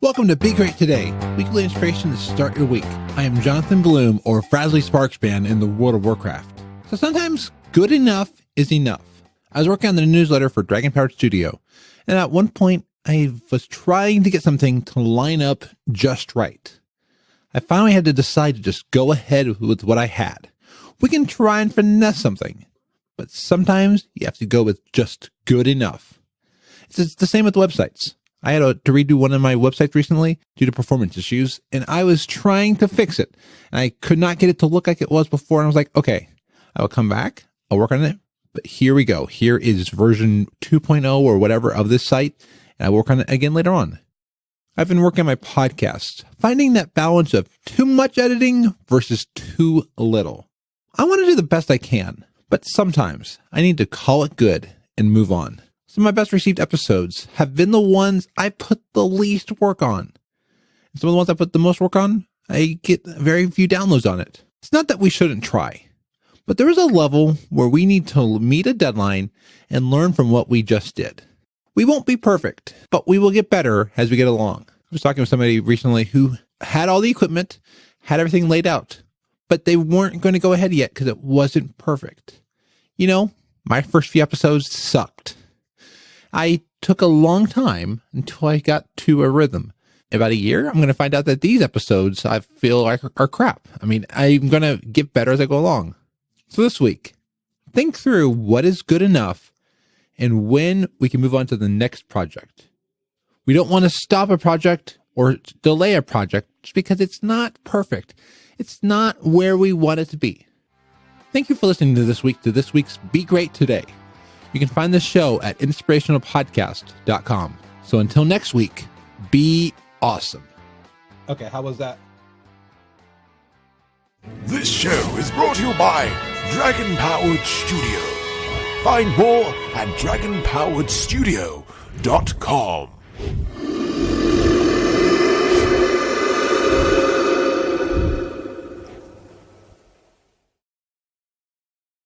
Welcome to Be Great Today, weekly inspiration to start your week. I am Jonathan Bloom, or Frasley Sparksman in the World of Warcraft. So sometimes good enough is enough. I was working on the newsletter for Dragon Powered Studio, and at one point I was trying to get something to line up just right. I finally had to decide to just go ahead with what I had. We can try and finesse something, but sometimes you have to go with just good enough. It's the same with websites. I had to redo one of my websites recently due to performance issues, and I was trying to fix it, and I could not get it to look like it was before, and I was like, okay, I will come back, I'll work on it, but here we go. Here is version 2.0 or whatever of this site, and I'll work on it again later on. I've been working on my podcast, finding that balance of too much editing versus too little. I want to do the best I can, but sometimes I need to call it good and move on. Some of my best received episodes have been the ones I put the least work on. And some of the ones I put the most work on, I get very few downloads on it. It's not that we shouldn't try, but there is a level where we need to meet a deadline and learn from what we just did. We won't be perfect, but we will get better as we get along. I was talking with somebody recently who had all the equipment, had everything laid out, but they weren't going to go ahead yet because it wasn't perfect. You know, my first few episodes sucked. I took a long time until I got to a rhythm. About a year, I'm going to find out that these episodes I feel like are crap. I mean, I'm going to get better as I go along. So this week, think through what is good enough and when we can move on to the next project. We don't want to stop a project or delay a project just because it's not perfect. It's not where we want it to be. Thank you for listening to this week's Be Great Today. You can find the show at inspirationalpodcast.com. So until next week, be awesome. Okay, how was that? This show is brought to you by Dragon Powered Studio. Find more at dragonpoweredstudio.com.